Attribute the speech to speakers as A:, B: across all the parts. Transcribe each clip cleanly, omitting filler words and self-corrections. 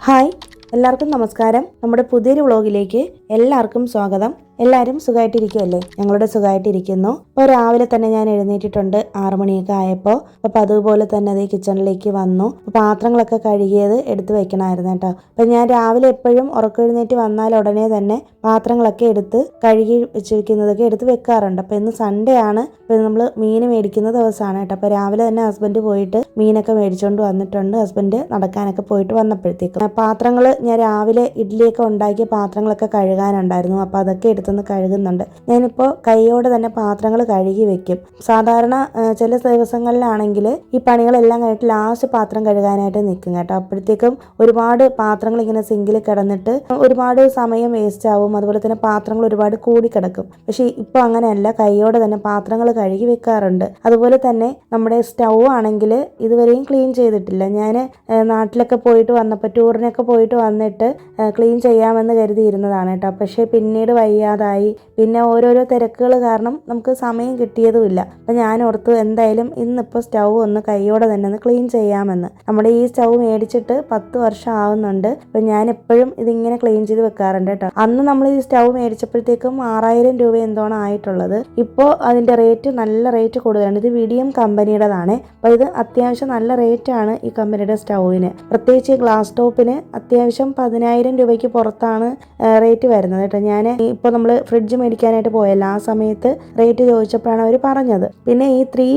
A: Hi, എല്ലാവർക്കും നമസ്കാരം. നമ്മുടെ പുതിയൊരു വ്ളോഗിലേക്ക് എല്ലാവർക്കും സ്വാഗതം. എല്ലാവരും സുഖമായിട്ടിരിക്കുമല്ലേ? ഞങ്ങളുടെ സുഖമായിട്ടിരിക്കുന്നു. ഇപ്പോൾ രാവിലെ തന്നെ ഞാൻ എഴുന്നേറ്റിട്ടുണ്ട്. 6 മണിയൊക്കെ ആയപ്പോൾ. അപ്പോൾ അതുപോലെ തന്നെ അതേ കിച്ചണിലേക്ക് വന്നു. പാത്രങ്ങളൊക്കെ കഴുകിയത് എടുത്ത് വെക്കണമായിരുന്നു കേട്ടോ. അപ്പം ഞാൻ രാവിലെ എപ്പോഴും ഉറക്കെഴുന്നേറ്റ് വന്നാൽ ഉടനെ തന്നെ പാത്രങ്ങളൊക്കെ എടുത്ത് കഴുകി വെച്ചിരിക്കുന്നതൊക്കെ എടുത്ത് വെക്കാറുണ്ട്. അപ്പോൾ ഇന്ന് സൺഡേ ആണ്. ഇപ്പോൾ നമ്മൾ മീൻ മേടിക്കുന്ന ദിവസമാണ് കേട്ടോ. അപ്പോൾ രാവിലെ തന്നെ ഹസ്ബൻഡ് പോയിട്ട് മീനൊക്കെ മേടിച്ചുകൊണ്ട് വന്നിട്ടുണ്ട്. ഹസ്ബൻഡ് നടക്കാനൊക്കെ പോയിട്ട് വന്നപ്പോഴത്തേക്കും പാത്രങ്ങൾ ഞാൻ രാവിലെ ഇഡ്ഡലിയൊക്കെ ഉണ്ടാക്കിയ പാത്രങ്ങളൊക്കെ കഴുകാനുണ്ടായിരുന്നു. അപ്പോൾ അതൊക്കെ എടുത്തൊന്ന് കഴുകുന്നുണ്ട്. ഞാനിപ്പോൾ കൈയോടെ തന്നെ പാത്രങ്ങൾ കഴുകി വെക്കും. സാധാരണ ചില ദിവസങ്ങളിലാണെങ്കിൽ ഈ പണികളെല്ലാം കഴിഞ്ഞിട്ട് ലാസ്റ്റ് പാത്രം കഴുകാനായിട്ട് നിൽക്കും കേട്ടോ. അപ്പോഴത്തേക്കും ഒരുപാട് പാത്രങ്ങൾ ഇങ്ങനെ സിങ്കിൽ കിടന്നിട്ട് ഒരുപാട് സമയം വേസ്റ്റ് ആവും. അതുപോലെ തന്നെ പാത്രങ്ങൾ ഒരുപാട് കൂടിക്കിടക്കും. പക്ഷേ ഇപ്പോൾ അങ്ങനെയല്ല, കൈയോടെ തന്നെ പാത്രങ്ങൾ കഴുകി വെക്കാറുണ്ട്. അതുപോലെ തന്നെ നമ്മുടെ സ്റ്റൗ ആണെങ്കിൽ ഇതുവരെയും ക്ലീൻ ചെയ്തിട്ടില്ല. ഞാൻ നാട്ടിലൊക്കെ പോയിട്ട് വന്നപ്പോൾ ടൂറിനൊക്കെ പോയിട്ട് വന്നിട്ട് ക്ലീൻ ചെയ്യാമെന്ന് കരുതിയിരുന്നതാണ് കേട്ടോ. പക്ഷേ പിന്നീട് വയ്യാതായി. പിന്നെ ഓരോരോ തിരക്കുകൾ കാരണം നമുക്ക് സമയം കിട്ടിയതുമില്ല. അപ്പം ഞാൻ ഓർത്തു എന്തായാലും ഇന്നിപ്പോൾ സ്റ്റൗ ഒന്ന് കൈയോടെ തന്നെ ഒന്ന് ക്ലീൻ ചെയ്യാമെന്ന്. നമ്മുടെ ഈ സ്റ്റൗ മേടിച്ചിട്ട് 10 വർഷം ആവുന്നുണ്ട്. അപ്പം ഞാൻ എപ്പോഴും ഇതിങ്ങനെ ക്ലീൻ ചെയ്ത് വെക്കാറുണ്ട് കേട്ടോ. അന്ന് നമ്മൾ ഈ സ്റ്റൗ മേടിച്ചപ്പോഴത്തേക്കും 6000 രൂപ എന്തോണം ആയിട്ടുള്ളത്. ഇപ്പോൾ അതിൻ്റെ റേറ്റ് നല്ല റേറ്റ് കൂടുതലാണ്. ഇത് വിഡിയം കമ്പനിയുടേതാണ്. അപ്പോൾ ഇത് അത്യാവശ്യം നല്ല റേറ്റാണ് ഈ കമ്പനിയുടെ സ്റ്റൗവിന്. പ്രത്യേകിച്ച് ഗ്ലാസ് ടോപ്പിന് അത്യാവശ്യം 10000 രൂപയ്ക്ക് പുറത്താണ് റേറ്റ് വരുന്നത് കേട്ടോ. ഞാൻ ഇപ്പോൾ നമ്മൾ ഫ്രിഡ്ജ് മേടിക്കാനായിട്ട് പോയല്ലോ, ആ സമയത്ത് റേറ്റ് ചോദിച്ചപ്പോഴാണ് അവർ പറഞ്ഞത്. പിന്നെ ഈ 3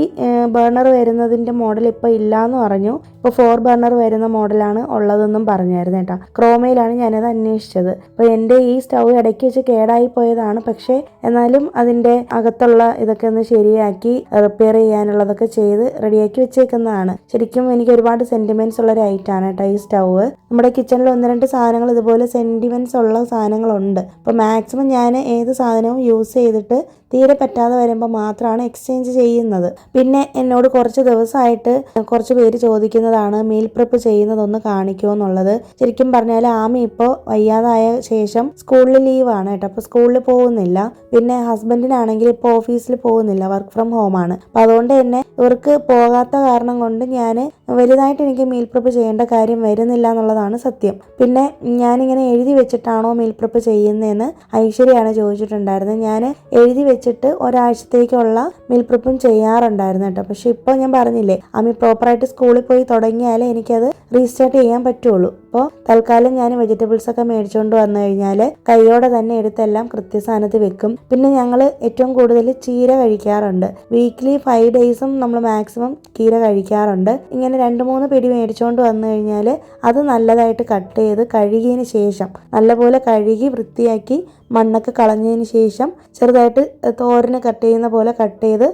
A: ബർണർ വരുന്നതിൻ്റെ മോഡൽ ഇപ്പോൾ ഇല്ലയെന്ന് പറഞ്ഞു. ഇപ്പോൾ 4 ബർണർ വരുന്ന മോഡലാണ് ഉള്ളതെന്നും പറഞ്ഞായിരുന്നു കേട്ടോ. ക്രോമയിലാണ് ഞാനത് അന്വേഷിച്ചത്. അപ്പോൾ എൻ്റെ ഈ സ്റ്റൗ ഇടയ്ക്ക് വെച്ച് കേടായി പോയതാണ്. പക്ഷേ എന്നാലും അതിൻ്റെ അകത്തുള്ള ഇതൊക്കെ ഒന്ന് ശരിയാക്കി റിപ്പയർ ചെയ്യാനുള്ളതൊക്കെ ചെയ്ത് റെഡിയാക്കി വെച്ചേക്കുന്നതാണ്. ശരിക്കും എനിക്ക് ഒരുപാട് സെൻറ്റിമെൻറ്റ്സ് ഉള്ള ഒരു ഐറ്റമാണ് കേട്ടോ ഈ സ്റ്റൗ. നമ്മുടെ കിച്ചണിൽ 1-2 സാധനങ്ങൾ ഇതുപോലെ സെൻറ്റിമെൻറ്റ്സ് ഉള്ള സാധനങ്ങളുണ്ട്. അപ്പോൾ മാക്സിമം ഞാൻ ഏത് സാധനവും യൂസ് ചെയ്തിട്ട് തീരെ പറ്റാതെ വരുമ്പോൾ മാത്രമാണ് എക്സ്ചേഞ്ച് ചെയ്യുന്നത്. പിന്നെ എന്നോട് കുറച്ച് ദിവസമായിട്ട് കുറച്ച് പേര് ചോദിക്കുന്നതാണ് മീൽ പ്രിപ്പ് ചെയ്യുന്നതൊന്ന് കാണിക്കുമോ എന്നുള്ളത്. ശരിക്കും പറഞ്ഞാൽ ആമി ഇപ്പോൾ വയ്യാതായ ശേഷം സ്കൂളിൽ ലീവാണ് കേട്ടോ. അപ്പോൾ സ്കൂളിൽ പോകുന്നില്ല. പിന്നെ ഹസ്ബൻഡിനാണെങ്കിൽ ഇപ്പോൾ ഓഫീസിൽ പോകുന്നില്ല, വർക്ക് ഫ്രം ഹോമാണ്. അപ്പോൾ അതുകൊണ്ട് തന്നെ ഇവർക്ക് പോകാത്ത കാരണം കൊണ്ട് ഞാൻ വലുതായിട്ട് എനിക്ക് മീൽ പ്രിപ്പ് ചെയ്യേണ്ട കാര്യം വരുന്നില്ല എന്നുള്ളതാണ് സത്യം. പിന്നെ ഞാനിങ്ങനെ എഴുതി വെച്ചിട്ടാണോ മീൽ പ്രിപ്പ് ചെയ്യുന്നതെന്ന് ഐശ്വര്യയാണ് ചോദിച്ചിട്ടുണ്ടായിരുന്നത്. ഞാൻ എഴുതി വെച്ചിട്ട് ഒരാഴ്ചത്തേക്കുള്ള മീൽ പ്രിപ്പും ചെയ്യാറുണ്ടായിരുന്നു കേട്ടോ. പക്ഷെ ഇപ്പോൾ ഞാൻ പറഞ്ഞില്ലേ, ആമി പ്രോപ്പറായിട്ട് സ്കൂളിൽ പോയി തുടങ്ങിയാലേ എനിക്കത് റീസ്റ്റാർട്ട് ചെയ്യാൻ പറ്റുള്ളൂ. അപ്പോൾ തൽക്കാലം ഞാൻ വെജിറ്റബിൾസ് ഒക്കെ മേടിച്ചുകൊണ്ട് വന്നു കഴിഞ്ഞാൽ കൈയോടെ തന്നെ എടുത്തെല്ലാം കൃത്യസ്ഥാനത്ത് വെക്കും. പിന്നെ ഞങ്ങൾ ഏറ്റവും കൂടുതൽ ചീര കഴിക്കാറുണ്ട്. വീക്ക്ലി 5 ഡേയ്സും നമ്മൾ മാക്സിമം ചീര കഴിക്കാറുണ്ട്. ഇങ്ങനെ 2-3 പിടി മേടിച്ചുകൊണ്ട് വന്നു കഴിഞ്ഞാൽ അത് നല്ലതായിട്ട് കട്ട് ചെയ്ത് കഴുകിയതിന് ശേഷം നല്ലപോലെ കഴുകി വൃത്തിയാക്കി മണ്ണൊക്കെ കളഞ്ഞതിന് ശേഷം ചെറുതായിട്ട് തോരന് കട്ട് ചെയ്യുന്ന പോലെ കട്ട് ചെയ്ത്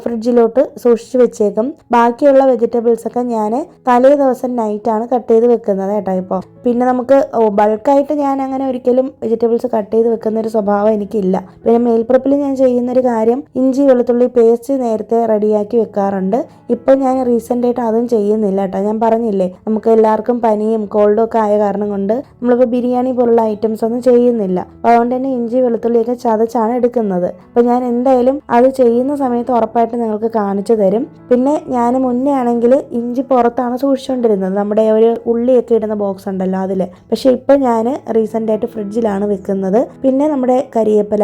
A: ഫ്രിഡ്ജിലോട്ട് സൂക്ഷിച്ച് വെച്ചേക്കും. ബാക്കിയുള്ള വെജിറ്റബിൾസൊക്കെ ഞാൻ തലേ ദിവസം നൈറ്റാണ് കട്ട് ചെയ്ത് വെക്കുന്നത് കേട്ടോ. ഇപ്പോൾ പിന്നെ നമുക്ക് ബൾക്കായിട്ട് ഞാൻ അങ്ങനെ ഒരിക്കലും വെജിറ്റബിൾസ് കട്ട് ചെയ്ത് വെക്കുന്ന ഒരു സ്വഭാവം എനിക്കില്ല. പിന്നെ മീൽ പ്രിപ്പിൽ ഞാൻ ചെയ്യുന്നൊരു കാര്യം, ഇഞ്ചി വെളുത്തുള്ളി പേസ്റ്റ് നേരത്തെ റെഡിയാക്കി വെക്കാറുണ്ട്. ഇപ്പോൾ ഞാൻ റീസെൻ്റായിട്ട് അതും ചെയ്യുന്നില്ല കേട്ടോ. ഞാൻ പറഞ്ഞില്ലേ, നമുക്ക് എല്ലാവർക്കും പനിയും കോൾഡും ഒക്കെ ആയ കാരണം കൊണ്ട് നമ്മളിപ്പോൾ ബിരിയാണി പോലുള്ള ഐറ്റംസ് ഒന്നും ചെയ്യുന്നില്ല. അതുകൊണ്ട് തന്നെ ഇഞ്ചി വെളുത്തുള്ളിയൊക്കെ ചതച്ചാണ് എടുക്കുന്നത്. അപ്പോൾ ഞാൻ എന്തായാലും അത് ചെയ്യുന്ന സമയത്ത് ഉറപ്പായിട്ട് നിങ്ങൾക്ക് കാണിച്ചു തരും. പിന്നെ ഞാൻ മുന്നേ ആണെങ്കിൽ ഇഞ്ചി പുറത്താണ് സൂക്ഷിച്ചുകൊണ്ടിരുന്നത്, നമ്മുടെ ഒരു ഉള്ളിയൊക്കെ ഇടുന്ന ബോക്സ് ഉണ്ടല്ലോ അതിൽ. പക്ഷെ ഇപ്പോൾ ഞാൻ റീസെൻ്റായിട്ട് ഫ്രിഡ്ജിലാണ് വെക്കുന്നത്. പിന്നെ നമ്മുടെ കരിയേപ്പില,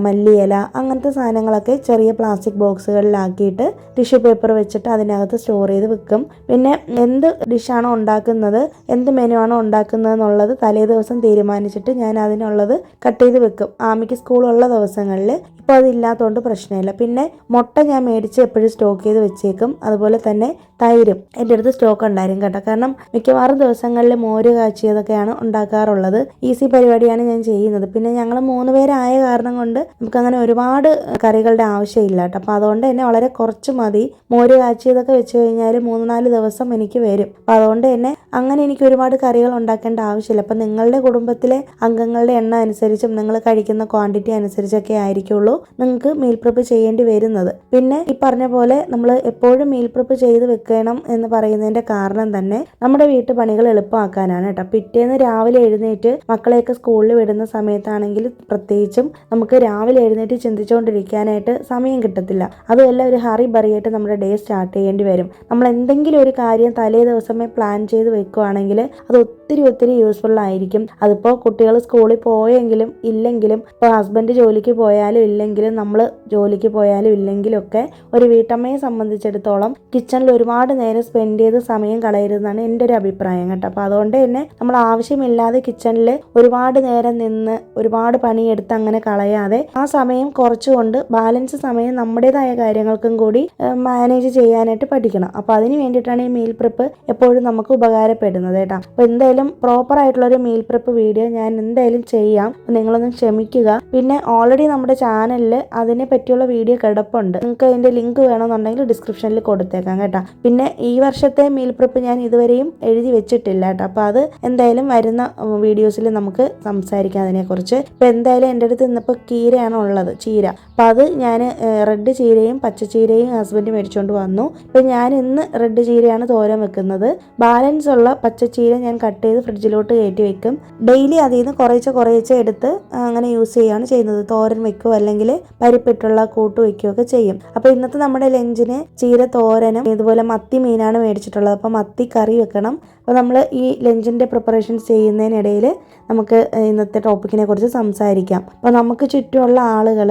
A: മല്ലിയില അങ്ങനത്തെ സാധനങ്ങളൊക്കെ ചെറിയ പ്ലാസ്റ്റിക് ബോക്സുകളിലാക്കിയിട്ട് ടിഷ്യൂ പേപ്പർ വെച്ചിട്ട് അതിനകത്ത് സ്റ്റോർ ചെയ്ത് വെക്കും. പിന്നെ എന്ത് ഡിഷാണോ ഉണ്ടാക്കുന്നത്, എന്ത് മെനു ആണോ ഉണ്ടാക്കുന്നത് എന്നുള്ളത് തലേ ദിവസം തീരുമാനിച്ചിട്ട് ഞാൻ അതിനുള്ളത് കട്ട് ചെയ്ത് വെക്കും. ആമിക്ക് സ്കൂളുള്ള ദിവസങ്ങളിൽ. ഇപ്പോൾ അതില്ലാത്തതുകൊണ്ട് പ്രശ്നമില്ല. പിന്നെ മുട്ട ഞാൻ മേടിച്ച് എപ്പോഴും സ്റ്റോക്ക് ചെയ്ത് വെച്ചേക്കും. അതുപോലെ തന്നെ തൈരും എൻ്റെ അടുത്ത് സ്റ്റോക്ക് ഉണ്ടായിരിക്കും കേട്ടോ. കാരണം മിക്കവാറും ദിവസങ്ങളിൽ മോര് കാച്ചിയതൊക്കെയാണ് ഉണ്ടാക്കാറുള്ളത്. ഈസി പരിപാടിയാണ് ഞാൻ ചെയ്യുന്നത്. പിന്നെ ഞങ്ങൾ 3 പേരായ കാരണം കൊണ്ട് നമുക്കങ്ങനെ ഒരുപാട് കറികളുടെ ആവശ്യമില്ല കേട്ടോ. അപ്പോൾ അതുകൊണ്ട് തന്നെ വളരെ കുറച്ച് മതി. മോര് കാച്ചിയതൊക്കെ വെച്ച് കഴിഞ്ഞാൽ 3-4 ദിവസം എനിക്ക് വരും. അപ്പോൾ അതുകൊണ്ട് തന്നെ അങ്ങനെ എനിക്ക് ഒരുപാട് കറികൾ ഉണ്ടാക്കേണ്ട ആവശ്യമില്ല. അപ്പം നിങ്ങളുടെ കുടുംബത്തിലെ അംഗങ്ങളുടെ എണ്ണം അനുസരിച്ചും നിങ്ങൾ കഴിക്കുന്ന ക്വാണ്ടിറ്റി അനുസരിച്ചൊക്കെ ആയിരിക്കുള്ളൂ നിങ്ങൾക്ക് മീൽ പ്രിപ്പ് ചെയ്യേണ്ടി വരുന്നത്. പിന്നെ ഈ പറഞ്ഞ പോലെ നമ്മൾ എപ്പോഴും മീൽ പ്രിപ്പ് ചെയ്ത് വെക്കണം എന്ന് പറയുന്നതിന്റെ കാരണം തന്നെ നമ്മുടെ വീട്ടുപണികൾ എളുപ്പമാക്കാനാണ് കേട്ടോ. പിറ്റേന്ന് രാവിലെ എഴുന്നേറ്റ് മക്കളെയൊക്കെ സ്കൂളിൽ വിടുന്ന സമയത്താണെങ്കിൽ പ്രത്യേകിച്ചും നമുക്ക് രാവിലെ എഴുന്നേറ്റ് ചിന്തിച്ചുകൊണ്ടിരിക്കാനായിട്ട് സമയം കിട്ടത്തില്ല. അതുമല്ല ഒരു ഹറി ബറിയായിട്ട് നമ്മുടെ ഡേ സ്റ്റാർട്ട് ചെയ്യേണ്ടി വരും. നമ്മൾ എന്തെങ്കിലും ഒരു കാര്യം തലേ ദിവസമേ പ്ലാൻ ചെയ്ത് വെക്കുകയാണെങ്കിൽ അത് ഒത്തിരി യൂസ്ഫുൾ ആയിരിക്കും. അതിപ്പോൾ കുട്ടികൾ സ്കൂളിൽ പോയെങ്കിലും ഇല്ലെങ്കിലും, ഇപ്പോൾ ഹസ്ബൻഡ് ജോലിക്ക് പോയാലും ഇല്ലെങ്കിലും, നമ്മൾ ജോലിക്ക് പോയാലും ഇല്ലെങ്കിലും ഒക്കെ ഒരു വീട്ടമ്മയെ സംബന്ധിച്ചിടത്തോളം കിച്ചണിൽ ഒരുപാട് നേരം സ്പെൻഡ് ചെയ്ത് സമയം കളയരുതെന്നാണ് എൻ്റെ ഒരു അഭിപ്രായം കേട്ടോ. അപ്പോൾ അതുകൊണ്ട് തന്നെ നമ്മൾ ആവശ്യമില്ലാതെ കിച്ചണിൽ ഒരുപാട് നേരം നിന്ന് ഒരുപാട് പണിയെടുത്ത് അങ്ങനെ കളയാതെ ആ സമയം കുറച്ചുകൊണ്ട് ബാലൻസ് സമയം നമ്മുടേതായ കാര്യങ്ങൾക്കും കൂടി മാനേജ് ചെയ്യാനായിട്ട് പഠിക്കണം. അപ്പോൾ അതിന് വേണ്ടിയിട്ടാണ് ഈ മീൽ പ്രിപ്പ് എപ്പോഴും നമുക്ക് ഉപകാരപ്പെടുന്നത് കേട്ടോ. അപ്പോൾ എന്തായാലും പ്രോപ്പർ ആയിട്ടുള്ളൊരു മീൽ പ്രിപ്പ് വീഡിയോ ഞാൻ എന്തായാലും ചെയ്യാം, നിങ്ങളൊന്ന് ക്ഷമിക്കുക. പിന്നെ ഓൾറെഡി നമ്മുടെ ചാനലിൽ അതിനെ പറ്റിയുള്ള വീഡിയോ കിടപ്പുണ്ട്, നിങ്ങൾക്ക് അതിൻ്റെ ലിങ്ക് വേണമെന്നുണ്ടെങ്കിൽ ഡിസ്ക്രിപ്ഷനിൽ കൊടുത്തേക്കാം കേട്ടോ. പിന്നെ ഈ വർഷത്തെ മീൽ പ്രിപ്പ് ഞാൻ ഇതുവരെയും എഴുതി വെച്ചിട്ടില്ല കേട്ടോ. അപ്പോൾ അത് എന്തായാലും വരുന്ന വീഡിയോസിൽ നമുക്ക് സംസാരിക്കാം അതിനെക്കുറിച്ച്. ഇപ്പോൾ എന്തായാലും എൻ്റെ അടുത്ത് ഇന്നിപ്പോൾ കീരയാണ് ഉള്ളത്, ചീര. അപ്പോൾ അത് ഞാൻ റെഡ് ചീരയും പച്ചച്ചീരയും ഹസ്ബൻഡ് മേടിച്ചുകൊണ്ട് വന്നു. അപ്പോൾ ഞാൻ ഇന്ന് റെഡ് ചീരയാണ് തോരൻ വെക്കുന്നത്. ബാലൻസ് ഉള്ള പച്ചച്ചീര ഞാൻ കട്ട് ചെയ്ത് ഫ്രിഡ്ജിലോട്ട് കയറ്റി വെക്കും. ഡെയിലി അതിൽ നിന്ന് കുറേശ്ശെ എടുത്ത് അങ്ങനെ യൂസ് ചെയ്യുകയാണ് ചെയ്യുന്നത്. തോരൻ വെക്കുകയോ അല്ലെങ്കിൽ പരിപ്പിട്ടുള്ള കൂട്ട് വെക്കുകയൊക്കെ ചെയ്യും. അപ്പോൾ ഇന്നത്തെ നമ്മുടെ ലഞ്ചിന് ചീര തോരനും ഇതുപോലെ മത്തി മീനാണ് മേടിച്ചിട്ടുള്ളത്. അപ്പോൾ മത്തി കറി വെക്കണം. അപ്പോൾ നമ്മൾ ഈ ലഞ്ചിൻ്റെ പ്രിപ്പറേഷൻസ് ചെയ്യുന്നതിനിടയിൽ നമുക്ക് ഇന്നത്തെ ടോപ്പിക്കിനെ കുറിച്ച് സംസാരിക്കാം. അപ്പോൾ നമുക്ക് ചുറ്റുമുള്ള ആളുകൾ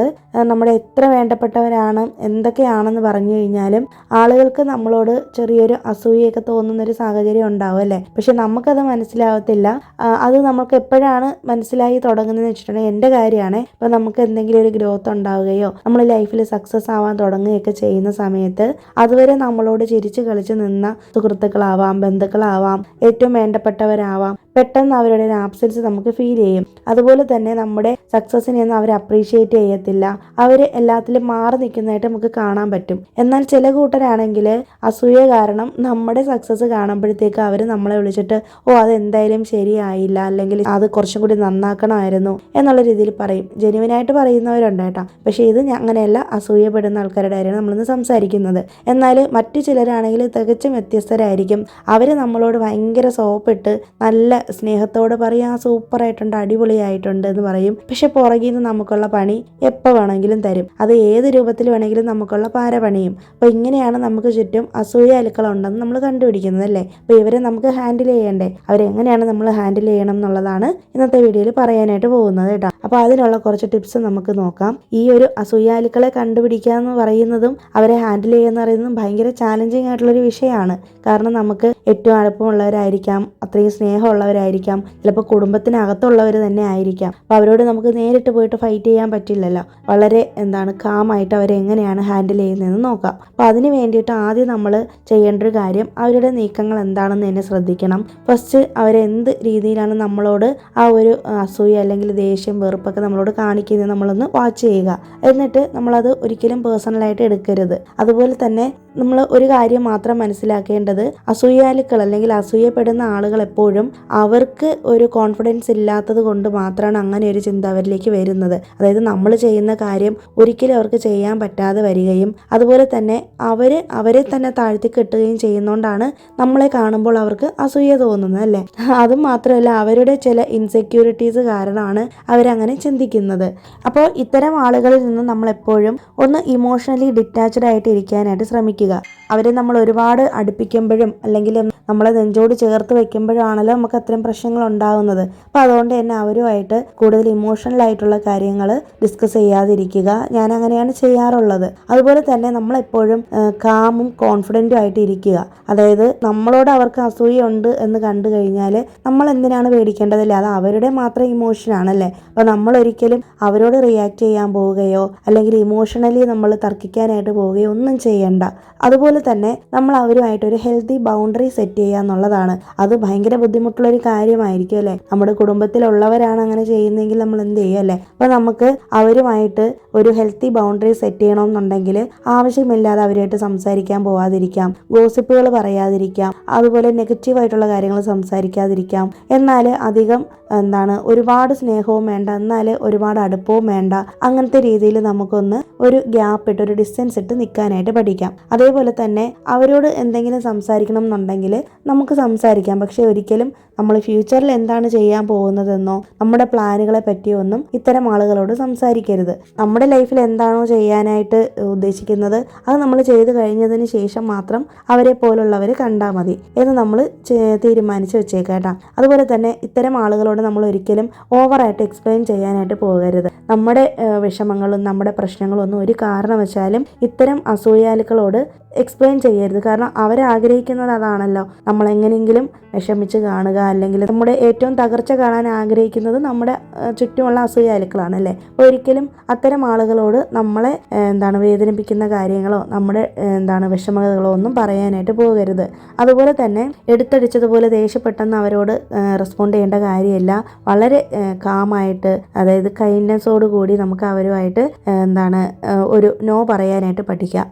A: നമ്മുടെ എത്ര വേണ്ടപ്പെട്ടവരാണ് എന്തൊക്കെയാണെന്ന് പറഞ്ഞു കഴിഞ്ഞാലും ആളുകൾക്ക് നമ്മളോട് ചെറിയൊരു അസൂയൊക്കെ തോന്നുന്നൊരു സാഹചര്യം ഉണ്ടാവും അല്ലേ. പക്ഷെ നമുക്കത് മനസ്സിലാവത്തില്ല. അത് നമുക്ക് എപ്പോഴാണ് മനസ്സിലായി തുടങ്ങുന്നതെന്ന് വെച്ചിട്ടുണ്ടെങ്കിൽ എൻ്റെ കാര്യമാണ്. ഇപ്പോൾ നമുക്ക് എന്തെങ്കിലും ഒരു ഗ്രോത്ത് ഉണ്ടാവുകയോ നമ്മൾ ലൈഫിൽ സക്സസ് ആവാൻ തുടങ്ങുകയൊക്കെ ചെയ്യുന്ന സമയത്ത് അതുവരെ നമ്മളോട് ചിരിച്ച് കളിച്ച് നിന്ന സുഹൃത്തുക്കളാവാം, ബന്ധുക്കളാവാം, ഏറ്റവും വേണ്ടപ്പെട്ടവരാവാം, പെട്ടെന്ന് അവരുടെ ഒരു ആബ്സെൻസ് നമുക്ക് ഫീൽ ചെയ്യും. അതുപോലെ തന്നെ നമ്മുടെ സക്സസ്സിനെയൊന്നും അവർ അപ്രീഷിയേറ്റ് ചെയ്യത്തില്ല. അവർ എല്ലാത്തിലും മാറി നിൽക്കുന്നതായിട്ട് നമുക്ക് കാണാൻ പറ്റും. എന്നാൽ ചില കൂട്ടരാണെങ്കിൽ അസൂയ കാരണം നമ്മുടെ സക്സസ് കാണുമ്പോഴത്തേക്ക് അവർ നമ്മളെ വിളിച്ചിട്ട് അതെന്തായാലും ശരിയായില്ല, അല്ലെങ്കിൽ അത് കുറച്ചും കൂടി നന്നാക്കണമായിരുന്നു എന്നുള്ള രീതിയിൽ പറയും. ജെന്യുവനായിട്ട് പറയുന്നവരുണ്ട് കേട്ടോ. പക്ഷേ ഇത് അങ്ങനെയല്ല, അസൂയപ്പെടുന്ന ആൾക്കാരുടെ കാര്യമാണ് നമ്മളിന്ന് സംസാരിക്കുന്നത്. എന്നാൽ മറ്റു ചിലരാണെങ്കിൽ തികച്ചും വ്യത്യസ്തരായിരിക്കും. അവർ നമ്മളോട് ഭയങ്കര സോപ്പിട്ട് നല്ല സ്നേഹത്തോടെ പറയും, സൂപ്പറായിട്ടുണ്ട്, അടിപൊളിയായിട്ടുണ്ട് എന്ന് പറയും. പക്ഷെ പുറകിൽ നിന്ന് നമുക്കുള്ള പണി എപ്പോൾ വേണമെങ്കിലും തരും. അത് ഏത് രൂപത്തിൽ വേണമെങ്കിലും നമുക്കുള്ള പാരപണിയും. അപ്പോൾ ഇങ്ങനെയാണ് നമുക്ക് ചുറ്റും അസൂയ അലുക്കളുണ്ടെന്ന് നമ്മൾ കണ്ടുപിടിക്കുന്നത് അല്ലേ. അപ്പോൾ ഇവരെ നമുക്ക് ഹാൻഡിൽ ചെയ്യണ്ടേ, അവരെങ്ങനെയാണ് നമ്മൾ ഹാൻഡിൽ ചെയ്യണം എന്നുള്ളതാണ് ഇന്നത്തെ വീഡിയോയിൽ പറയാനായിട്ട് പോകുന്നത് കേട്ടോ. അപ്പോൾ അതിനുള്ള കുറച്ച് ടിപ്സ് നമുക്ക് നോക്കാം. ഈ ഒരു അസൂയാലുക്കളെ കണ്ടുപിടിക്കുക എന്ന് പറയുന്നതും അവരെ ഹാൻഡിൽ ചെയ്യുക എന്ന് പറയുന്നതും ഭയങ്കര ചാലഞ്ചിങ് ആയിട്ടുള്ളൊരു വിഷയമാണ്. കാരണം നമുക്ക് ഏറ്റവും അടുപ്പമുള്ളവരായിരിക്കാം, അത്രയും സ്നേഹമുള്ളവരായിരിക്കാം, ചിലപ്പോൾ കുടുംബത്തിനകത്തുള്ളവർ തന്നെ ആയിരിക്കാം. അപ്പോൾ അവരോട് നമുക്ക് നേരിട്ട് പോയിട്ട് ഫൈറ്റ് ചെയ്യാൻ പറ്റില്ലല്ലോ. വളരെ കാമായിട്ട് അവരെ എങ്ങനെയാണ് ഹാൻഡിൽ ചെയ്യുന്നതെന്ന് നോക്കാം. അപ്പോൾ അതിന് വേണ്ടിയിട്ട് ആദ്യം നമ്മൾ ചെയ്യേണ്ട ഒരു കാര്യം അവരുടെ നീക്കങ്ങൾ എന്താണെന്ന് തന്നെ ശ്രദ്ധിക്കണം. ഫസ്റ്റ് അവരെന്ത് രീതിയിലാണ് നമ്മളോട് ആ ഒരു അസൂയ അല്ലെങ്കിൽ ദേഷ്യം വെറുപ്പൊക്കെ നമ്മളോട് കാണിക്കുന്നത് നമ്മളൊന്ന് വാച്ച് ചെയ്യുക. എന്നിട്ട് നമ്മളത് ഒരിക്കലും പേഴ്സണലായിട്ട് എടുക്കരുത്. അതുപോലെ തന്നെ നമ്മൾ ഒരു കാര്യം മാത്രം മനസ്സിലാക്കേണ്ടത്, അസൂയാലുക്കൾ അല്ലെങ്കിൽ അസൂയപ്പെടുന്ന ആളുകൾ എപ്പോഴും അവർക്ക് ഒരു കോൺഫിഡൻസ് ഇല്ലാത്തത് കൊണ്ട് മാത്രമാണ് അങ്ങനെ ഒരു ചിന്ത അവരിലേക്ക് വരുന്നത്. അതായത് നമ്മൾ ചെയ്യുന്ന കാര്യം ഒരിക്കലും അവർക്ക് ചെയ്യാൻ പറ്റാതെ വരികയും അതുപോലെ തന്നെ അവരെ തന്നെ താഴ്ത്തി കെട്ടുകയും ചെയ്യുന്നതുകൊണ്ടാണ് നമ്മളെ കാണുമ്പോൾ അവർക്ക് അസൂയ തോന്നുന്നത് അല്ലേ. അതും മാത്രമല്ല, അവരുടെ ചില ഇൻസെക്യൂരിറ്റീസ് കാരണമാണ് അവരങ്ങനെ ചിന്തിക്കുന്നത്. അപ്പോൾ ഇത്തരം ആളുകളിൽ നിന്ന് നമ്മളെപ്പോഴും ഒന്ന് ഇമോഷണലി ഡിറ്റാച്ച്ഡ് ആയിട്ട് ഇരിക്കാനായിട്ട് ശ്രമിക്കുക. അവരെ നമ്മൾ ഒരുപാട് അടുപ്പിക്കുമ്പോഴും അല്ലെങ്കിൽ നമ്മളെ നെഞ്ചോട് ചേർത്ത് വെക്കുമ്പോഴാണല്ലോ നമുക്ക് അത്തരം പ്രശ്നങ്ങൾ ഉണ്ടാകുന്നത്. അപ്പോൾ അതുകൊണ്ട് തന്നെ അവരുമായിട്ട് കൂടുതൽ ഇമോഷണൽ ആയിട്ടുള്ള കാര്യങ്ങൾ ഡിസ്കസ് ചെയ്യാതിരിക്കുക. ഞാൻ അങ്ങനെയാണ് ചെയ്യാറുള്ളത്. അതുപോലെ തന്നെ നമ്മളെപ്പോഴും കാമും കോൺഫിഡൻറ്റും ആയിട്ട് ഇരിക്കുക. അതായത് നമ്മളോട് അവർക്ക് അസൂയ ഉണ്ട് എന്ന് കണ്ടു കഴിഞ്ഞാൽ നമ്മൾ എന്തിനാണ് പേടിക്കേണ്ടതില്ല, അത് അവരുടെ മാത്രം ഇമോഷനാണല്ലേ. അപ്പോൾ നമ്മൾ ഒരിക്കലും അവരോട് റിയാക്ട് ചെയ്യാൻ പോവുകയോ അല്ലെങ്കിൽ ഇമോഷണലി നമ്മൾ തർക്കിക്കാനായിട്ട് പോവുകയോ ഒന്നും ചെയ്യണ്ട. അതുപോലെ അതുപോലെ തന്നെ നമ്മൾ അവരുമായിട്ട് ഒരു ഹെൽത്തി ബൗണ്ടറി സെറ്റ് ചെയ്യുക എന്നുള്ളതാണ്. അത് ഭയങ്കര ബുദ്ധിമുട്ടുള്ളൊരു കാര്യമായിരിക്കും അല്ലേ. നമ്മുടെ കുടുംബത്തിലുള്ളവരാണ് അങ്ങനെ ചെയ്യുന്നതെങ്കിൽ നമ്മൾ എന്ത് ചെയ്യും അല്ലേ. അപ്പോൾ നമുക്ക് അവരുമായിട്ട് ഒരു ഹെൽത്തി ബൗണ്ടറി സെറ്റ് ചെയ്യണമെന്നുണ്ടെങ്കിൽ ആവശ്യമില്ലാതെ അവരുമായിട്ട് സംസാരിക്കാൻ പോവാതിരിക്കാം, ഗോസിപ്പുകൾ പറയാതിരിക്കാം, അതുപോലെ നെഗറ്റീവായിട്ടുള്ള കാര്യങ്ങൾ സംസാരിക്കാതിരിക്കാം. എന്നാൽ അധികം ഒരുപാട് സ്നേഹവും വേണ്ട, എന്നാൽ ഒരുപാട് അടുപ്പവും വേണ്ട. അങ്ങനത്തെ രീതിയിൽ നമുക്കൊന്ന് ഒരു ഗ്യാപ്പ് ഇട്ട് ഒരു ഡിസ്റ്റൻസ് ഇട്ട് നിൽക്കാനായിട്ട് പഠിക്കാം. അതേപോലെ തന്നെ അവരോട് എന്തെങ്കിലും സംസാരിക്കണം എന്നുണ്ടെങ്കിൽ നമുക്ക് സംസാരിക്കാം. പക്ഷെ ഒരിക്കലും നമ്മൾ ഫ്യൂച്ചറിൽ എന്താണ് ചെയ്യാൻ പോകുന്നതെന്നോ നമ്മുടെ പ്ലാനുകളെ പറ്റിയോ ഒന്നും ഇത്തരം ആളുകളോട് സംസാരിക്കരുത്. നമ്മുടെ ലൈഫിൽ എന്താണോ ചെയ്യാനായിട്ട് ഉദ്ദേശിക്കുന്നത് അത് നമ്മൾ ചെയ്ത് കഴിഞ്ഞതിന് ശേഷം മാത്രം അവരെ പോലുള്ളവർ കണ്ടാൽ മതി എന്ന് നമ്മൾ തീരുമാനിച്ച് വെച്ചേക്കേട്ടാ. അതുപോലെ തന്നെ ഇത്തരം ആളുകളോട് നമ്മൾ ഒരിക്കലും ഓവറായിട്ട് എക്സ്പ്ലെയിൻ ചെയ്യാനായിട്ട് പോകരുത്. നമ്മുടെ വിഷമങ്ങളും നമ്മുടെ പ്രശ്നങ്ങളും ഒന്നും ഒരു കാരണവശാലും ഇത്തരം അസൂയാലുക്കളോട് എക്സ്പ്ലെയിൻ ചെയ്യരുത്. കാരണം അവരാഗ്രഹിക്കുന്നത് അതാണല്ലോ, നമ്മളെങ്ങനെയെങ്കിലും വിഷമിച്ച് കാണുക, അല്ലെങ്കിൽ നമ്മുടെ ഏറ്റവും തകർച്ച കാണാൻ ആഗ്രഹിക്കുന്നത് നമ്മുടെ ചുറ്റുമുള്ള അസൂയാലുക്കളാണല്ലേ. ഒരിക്കലും അത്തരം ആളുകളോട് നമ്മളെ വേദനിപ്പിക്കുന്ന കാര്യങ്ങളോ നമ്മുടെ വിഷമതകളോ ഒന്നും പറയാനായിട്ട് പോകരുത്. അതുപോലെ തന്നെ എടുത്തടിച്ചതുപോലെ ദേഷ്യപ്പെട്ടെന്ന് അവരോട് റെസ്പോണ്ട് ചെയ്യേണ്ട കാര്യമില്ല. വളരെ കാമായിട്ട്, അതായത് കൈൻഡ്നെസ്സോട് കൂടി നമുക്ക് അവരുമായിട്ട് ഒരു നോ പറയാനായിട്ട് പഠിക്കാം.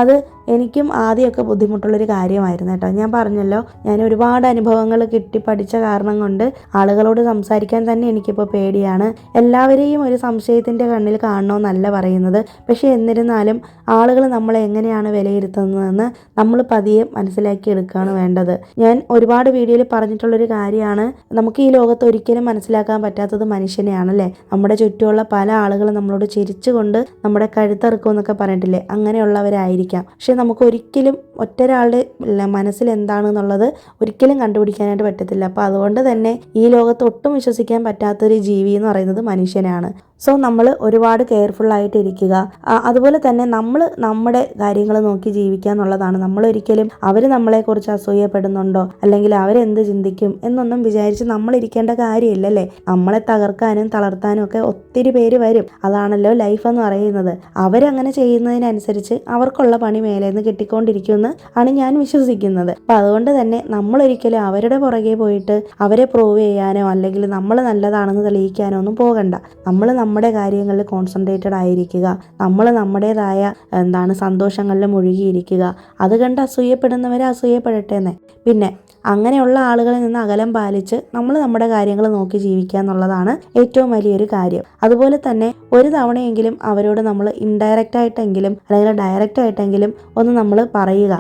A: അത് എനിക്കും ആദ്യമൊക്കെ ബുദ്ധിമുട്ടുള്ളൊരു കാര്യമായിരുന്നു കേട്ടോ. ഞാൻ പറഞ്ഞല്ലോ, ഞാൻ ഒരുപാട് അനുഭവങ്ങൾ കിട്ടി പഠിച്ച കാരണം കൊണ്ട് ആളുകളോട് സംസാരിക്കാൻ തന്നെ എനിക്കിപ്പോൾ പേടിയാണ്. എല്ലാവരെയും ഒരു സംശയത്തിൻ്റെ കണ്ണിൽ കാണണമെന്നല്ല പറയുന്നത്. പക്ഷേ എന്നിരുന്നാലും ആളുകൾ നമ്മളെ എങ്ങനെയാണ് വിലയിരുത്തുന്നതെന്ന് നമ്മൾ പതിയെ മനസ്സിലാക്കി എടുക്കുകയാണ് വേണ്ടത്. ഞാൻ ഒരുപാട് വീഡിയോയിൽ പറഞ്ഞിട്ടുള്ളൊരു കാര്യമാണ്, നമുക്ക് ഈ ലോകത്ത് ഒരിക്കലും മനസ്സിലാക്കാൻ പറ്റാത്തത് മനുഷ്യനെയാണല്ലേ. നമ്മുടെ ചുറ്റുമുള്ള പല ആളുകളും നമ്മളോട് ചിരിച്ചുകൊണ്ട് നമ്മുടെ കഴുത്തറുക്കും എന്നൊക്കെ പറഞ്ഞിട്ടില്ലേ, അങ്ങനെയുള്ളവരായിരിക്കാം. പക്ഷെ നമുക്ക് ഒരിക്കലും ഒറ്റൊരാളുടെ മനസ്സിൽ എന്താണെന്നുള്ളത് ഒരിക്കലും കണ്ടുപിടിക്കാനായിട്ട് പറ്റത്തില്ല. അപ്പോൾ അതുകൊണ്ട് തന്നെ ഈ ലോകത്ത് ഒട്ടും വിശ്വസിക്കാൻ പറ്റാത്തൊരു ജീവി എന്ന് പറയുന്നത് മനുഷ്യനാണ്. സോ നമ്മൾ ഒരുപാട് കെയർഫുള്ളായിട്ട് ഇരിക്കുക. അതുപോലെ തന്നെ നമ്മൾ നമ്മുടെ കാര്യങ്ങൾ നോക്കി ജീവിക്കുക എന്നുള്ളതാണ്. നമ്മളൊരിക്കലും അവർ നമ്മളെക്കുറിച്ച് അസൂയപ്പെടുന്നുണ്ടോ അല്ലെങ്കിൽ അവരെന്ത് ചിന്തിക്കും എന്നൊന്നും വിചാരിച്ച് നമ്മളിരിക്കേണ്ട കാര്യമില്ലല്ലേ. നമ്മളെ തകർക്കാനും തളർത്താനും ഒക്കെ ഒത്തിരി പേര് വരും. അതാണല്ലോ ലൈഫ് എന്ന് പറയുന്നത്. അവരങ്ങനെ ചെയ്യുന്നതിനനുസരിച്ച് അവർക്കുള്ള പണി മേലേന്ന് കിട്ടിക്കൊണ്ടിരിക്കുമെന്ന് ആണ് ഞാൻ വിശ്വസിക്കുന്നത്. അപ്പം അതുകൊണ്ട് തന്നെ നമ്മളൊരിക്കലും അവരുടെ പുറകെ പോയിട്ട് അവരെ പ്രൂവ് ചെയ്യാനോ അല്ലെങ്കിൽ നമ്മൾ നല്ലതാണെന്ന് തെളിയിക്കാനോ ഒന്നും പോകണ്ട. നമ്മൾ നമ്മുടെ കാര്യങ്ങളിൽ കോൺസെൻട്രേറ്റഡ് ആയിരിക്കുക. നമ്മൾ നമ്മുടേതായ സന്തോഷങ്ങളിൽ മുഴുകിയിരിക്കുക. അത് കണ്ട് അസൂയപ്പെടുന്നവരെ അസൂയപ്പെടട്ടെ എന്നേ. പിന്നെ അങ്ങനെയുള്ള ആളുകളിൽ നിന്ന് അകലം പാലിച്ച് നമ്മൾ നമ്മുടെ കാര്യങ്ങൾ നോക്കി ജീവിക്കുക എന്നുള്ളതാണ് ഏറ്റവും വലിയൊരു കാര്യം. അതുപോലെ തന്നെ ഒരു തവണയെങ്കിലും അവരോട് നമ്മൾ ഇൻഡയറക്റ്റ് ആയിട്ടെങ്കിലും അല്ലെങ്കിൽ ഡയറക്റ്റ് ആയിട്ടെങ്കിലും ഒന്ന് നമ്മൾ പറയുക,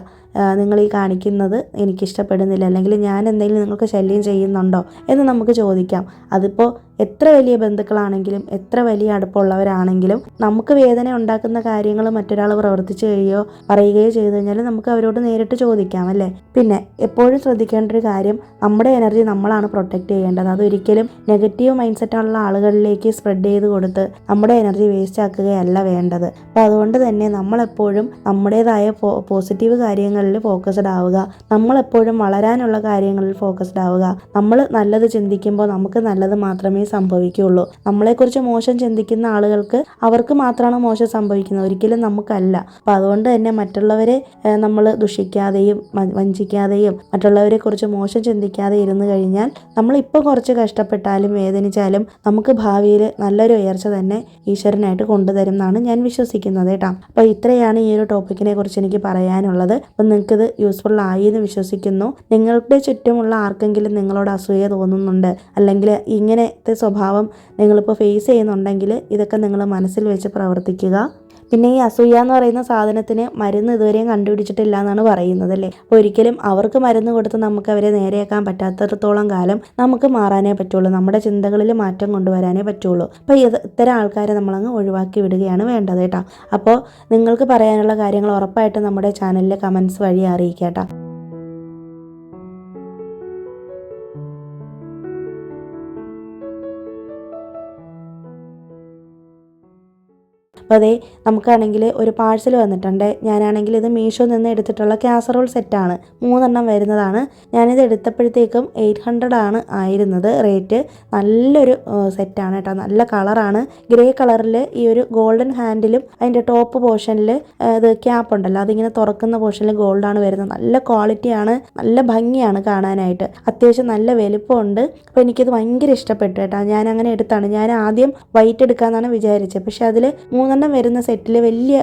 A: നിങ്ങൾ ഈ കാണിക്കുന്നത് എനിക്കിഷ്ടപ്പെടുന്നില്ല, അല്ലെങ്കിൽ ഞാൻ എന്തെങ്കിലും നിങ്ങൾക്ക് ശല്യം ചെയ്യുന്നുണ്ടോ എന്ന് നമുക്ക് ചോദിക്കാം. അതിപ്പോൾ എത്ര വലിയ ബന്ധുക്കളാണെങ്കിലും എത്ര വലിയ അടുപ്പമുള്ളവരാണെങ്കിലും നമുക്ക് വേദന ഉണ്ടാക്കുന്ന കാര്യങ്ങൾ മറ്റൊരാൾ പ്രവർത്തിച്ചു കഴിയുകയോ പറയുകയോ ചെയ്തു കഴിഞ്ഞാൽ നമുക്ക് അവരോട് നേരിട്ട് ചോദിക്കാം അല്ലേ. പിന്നെ എപ്പോഴും ശ്രദ്ധിക്കേണ്ട ഒരു കാര്യം, നമ്മുടെ എനർജി നമ്മളാണ് പ്രൊട്ടക്റ്റ് ചെയ്യേണ്ടത്. അതൊരിക്കലും നെഗറ്റീവ് മൈൻഡ് സെറ്റുള്ള ആളുകളിലേക്ക് സ്പ്രെഡ് ചെയ്ത് കൊടുത്ത് നമ്മുടെ എനർജി വേസ്റ്റ് ആക്കുകയല്ല വേണ്ടത്. അപ്പോൾ അതുകൊണ്ട് തന്നെ നമ്മളെപ്പോഴും നമ്മുടേതായ പോസിറ്റീവ് കാര്യങ്ങളിൽ ഫോക്കസ്ഡ് ആവുക. നമ്മളെപ്പോഴും വളരാനുള്ള കാര്യങ്ങളിൽ ഫോക്കസ്ഡ് ആവുക. നമ്മൾ നല്ലത് ചിന്തിക്കുമ്പോൾ നമുക്ക് നല്ലത് മാത്രമേ സംഭവിക്കുകയുള്ളൂ. നമ്മളെക്കുറിച്ച് മോശം ചിന്തിക്കുന്ന ആളുകൾക്ക് അവർക്ക് മാത്രമാണ് മോശം സംഭവിക്കുന്നത്, ഒരിക്കലും നമുക്കല്ല. അപ്പം അതുകൊണ്ട് തന്നെ മറ്റുള്ളവരെ നമ്മൾ ദുഷിക്കാതെയും വഞ്ചിക്കാതെയും മറ്റുള്ളവരെ കുറിച്ച് മോശം ചിന്തിക്കാതെ ഇരുന്ന് കഴിഞ്ഞാൽ നമ്മളിപ്പോൾ കുറച്ച് കഷ്ടപ്പെട്ടാലും വേദനിച്ചാലും നമുക്ക് ഭാവിയിൽ നല്ലൊരു ഉയർച്ച തന്നെ ഈശ്വരനായിട്ട് കൊണ്ടുതരും എന്നാണ് ഞാൻ വിശ്വസിക്കുന്നത് കേട്ടോ. അപ്പോൾ ഇത്രയാണ് ഈ ഒരു ടോപ്പിക്കിനെ കുറിച്ച് എനിക്ക് പറയാനുള്ളത്. അപ്പം നിങ്ങൾക്കിത് യൂസ്ഫുൾ ആയി എന്ന് വിശ്വസിക്കുന്നു. നിങ്ങളുടെ ചുറ്റുമുള്ള ആർക്കെങ്കിലും നിങ്ങളോട് അസൂയ തോന്നുന്നുണ്ട്, അല്ലെങ്കിൽ ഇങ്ങനത്തെ സ്വഭാവം നിങ്ങളിപ്പോൾ ഫേസ് ചെയ്യുന്നുണ്ടെങ്കിൽ ഇതൊക്കെ നിങ്ങൾ മനസ്സിൽ വെച്ച് പ്രവർത്തിക്കുക. പിന്നെ ഈ അസൂയ എന്ന് പറയുന്ന സാധനത്തിന് മരുന്ന് ഇതുവരെയും കണ്ടുപിടിച്ചിട്ടില്ല എന്നാണ് പറയുന്നത് അല്ലേ. അപ്പോൾ ഒരിക്കലും അവർക്ക് മരുന്ന് കൊടുത്ത് നമുക്ക് അവരെ നേരെയാക്കാൻ പറ്റാത്തിടത്തോളം കാലം നമുക്ക് മാറാനേ പറ്റുള്ളൂ, നമ്മുടെ ചിന്തകളിൽ മാറ്റം കൊണ്ടുവരാനേ പറ്റുള്ളൂ. അപ്പോൾ ഇത്തരം ആൾക്കാരെ നമ്മളങ്ങ് ഒഴിവാക്കി വിടുകയാണ് വേണ്ടത് കേട്ടോ. അപ്പോൾ നിങ്ങൾക്ക് പറയാനുള്ള കാര്യങ്ങൾ ഉറപ്പായിട്ടും നമ്മുടെ ചാനലിൽ കമൻസ് വഴി അറിയിക്കാം കേട്ടോ. അപ്പോൾ അതേ നമുക്കാണെങ്കിൽ ഒരു പാഴ്സൽ വന്നിട്ടുണ്ട്. ഞാനാണെങ്കിൽ ഇത് മീഷോ നിന്ന് എടുത്തിട്ടുള്ള കാസറോൾ സെറ്റാണ്, 3 വരുന്നതാണ്. ഞാനിത് എടുത്തപ്പോഴത്തേക്കും 800 ആണ് ആയിരുന്നത് റേറ്റ്. നല്ലൊരു സെറ്റാണ് കേട്ടോ, നല്ല കളറാണ്. ഗ്രേ കളറിൽ ഈ ഒരു ഗോൾഡൻ ഹാൻഡിലും അതിൻ്റെ ടോപ്പ് പോർഷനിൽ ഇത് ക്യാപ്പ് ഉണ്ടല്ലോ, അതിങ്ങനെ തുറക്കുന്ന പോർഷനിൽ ഗോൾഡാണ് വരുന്നത്. നല്ല ക്വാളിറ്റിയാണ്, നല്ല ഭംഗിയാണ് കാണാനായിട്ട്, അത്യാവശ്യം നല്ല വലുപ്പമുണ്ട്. അപ്പോൾ എനിക്കിത് ഭയങ്കര ഇഷ്ടപ്പെട്ടു കേട്ടോ. ഞാൻ അങ്ങനെ എടുത്താണ്. ഞാൻ ആദ്യം വൈറ്റ് എടുക്കാമെന്നാണ് വിചാരിച്ചത്, പക്ഷെ അതിൽ 3 വരുന്ന സെറ്റിൽ വലിയ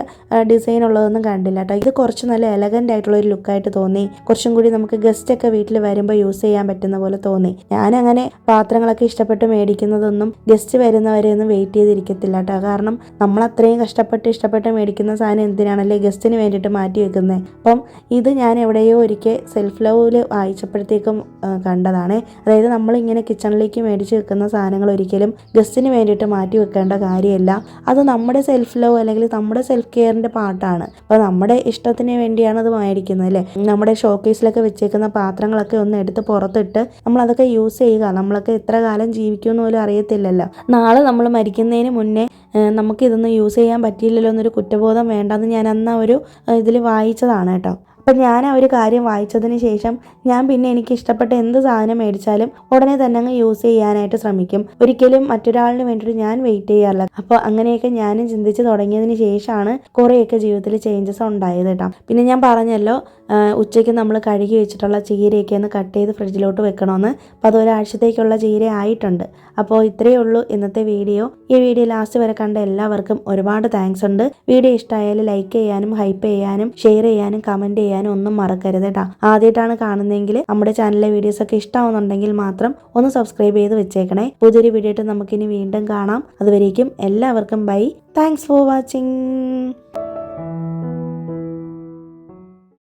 A: ഡിസൈൻ ഉള്ളതൊന്നും കണ്ടില്ല കേട്ടോ. ഇത് കുറച്ച് നല്ല എലഗൻ്റ് ആയിട്ടുള്ള ഒരു ലുക്കായിട്ട് തോന്നി. കുറച്ചും കൂടി നമുക്ക് ഗസ്റ്റൊക്കെ വീട്ടിൽ വരുമ്പോൾ യൂസ് ചെയ്യാൻ പറ്റുന്ന പോലെ തോന്നി. ഞാനങ്ങനെ പാത്രങ്ങളൊക്കെ ഇഷ്ടപ്പെട്ട് മേടിക്കുന്നതൊന്നും ഗസ്റ്റ് വരുന്നവരെ ഒന്നും വെയിറ്റ് ചെയ്തിരിക്കത്തില്ല കേട്ടോ. കാരണം നമ്മൾ അത്രയും ഇഷ്ടപ്പെട്ട് മേടിക്കുന്ന സാധനം എന്തിനാണല്ലേ ഗസ്റ്റിന് വേണ്ടിയിട്ട് മാറ്റി വെക്കുന്നത്. അപ്പം ഇത് ഞാൻ എവിടെയോ ഒരിക്കൽ സെൽഫ് ലവിൽ വായിച്ചപ്പോഴത്തേക്കും കണ്ടതാണ്. അതായത് നമ്മളിങ്ങനെ കിച്ചണിലേക്ക് മേടിച്ച് വെക്കുന്ന സാധനങ്ങൾ ഒരിക്കലും ഗസ്റ്റിന് വേണ്ടിയിട്ട് മാറ്റി വെക്കേണ്ട കാര്യമില്ല. അത് നമ്മുടെ സെൽഫ് ലവ് അല്ലെങ്കിൽ നമ്മുടെ സെൽഫ് കെയറിൻ്റെ പാർട്ടാണ്. അപ്പോൾ നമ്മുടെ ഇഷ്ടത്തിന് വേണ്ടിയാണ് അത് മേടിക്കുന്നത് അല്ലേ. നമ്മുടെ ഷോക്കേസിലൊക്കെ വെച്ചേക്കുന്ന പാത്രങ്ങളൊക്കെ ഒന്ന് എടുത്ത് പുറത്തിട്ട് നമ്മളതൊക്കെ യൂസ് ചെയ്യുക. നമ്മളൊക്കെ എത്ര കാലം ജീവിക്കുമെന്ന് പോലും അറിയത്തില്ലല്ലോ. നാളെ നമ്മൾ മരിക്കുന്നതിന് മുന്നേ നമുക്കിതൊന്നും യൂസ് ചെയ്യാൻ പറ്റിയില്ലല്ലോ എന്നൊരു കുറ്റബോധം വേണ്ടെന്ന് ഞാൻ അന്ന് ഒരു ഇതിൽ വായിച്ചതാണ് കേട്ടോ. അപ്പം ഞാൻ ആ ഒരു കാര്യം വായിച്ചതിന് ശേഷം ഞാൻ പിന്നെ എനിക്ക് ഇഷ്ടപ്പെട്ട എന്ത് സാധനം മേടിച്ചാലും ഉടനെ തന്നെ അങ്ങ് യൂസ് ചെയ്യാനായിട്ട് ശ്രമിക്കും. ഒരിക്കലും മറ്റൊരാളിന് വേണ്ടിയിട്ട് ഞാൻ വെയിറ്റ് ചെയ്യാറില്ല. അപ്പോൾ അങ്ങനെയൊക്കെ ഞാനും ചിന്തിച്ച് തുടങ്ങിയതിന് ശേഷമാണ് കുറേയൊക്കെ ജീവിതത്തിൽ ചേഞ്ചസ് ഉണ്ടായത് കേട്ടോ. പിന്നെ ഞാൻ പറഞ്ഞല്ലോ ഉച്ചയ്ക്ക് നമ്മൾ കഴുകി വെച്ചിട്ടുള്ള ചീരയൊക്കെ ഒന്ന് കട്ട് ചെയ്ത് ഫ്രിഡ്ജിലോട്ട് വെക്കണമെന്ന്. അപ്പോൾ അത് ഒരാഴ്ചത്തേക്കുള്ള ചീര ആയിട്ടുണ്ട്. അപ്പോൾ ഇത്രയേ ഉള്ളൂ ഇന്നത്തെ വീഡിയോ. ഈ വീഡിയോ ലാസ്റ്റ് വരെ കണ്ട എല്ലാവർക്കും ഒരുപാട് താങ്ക്സ് ഉണ്ട്. വീഡിയോ ഇഷ്ടമായാൽ ലൈക്ക് ചെയ്യാനും ഹൈപ്പ് ചെയ്യാനും ഷെയർ ചെയ്യാനും കമൻറ്റ് ചെയ്യാനും ഒന്നും മറക്കരുത് കേട്ടോ. ആദ്യമായിട്ടാണ് കാണുന്നതെങ്കിൽ നമ്മുടെ ചാനലിലെ വീഡിയോസൊക്കെ ഇഷ്ടമാവുന്നുണ്ടെങ്കിൽ മാത്രം ഒന്ന് സബ്സ്ക്രൈബ് ചെയ്ത് വെച്ചേക്കണേ. പുതിയൊരു വീഡിയോ ആയിട്ട് നമുക്കിനി വീണ്ടും കാണാം. അതുവരേക്കും എല്ലാവർക്കും ബൈ. Thanks for watching.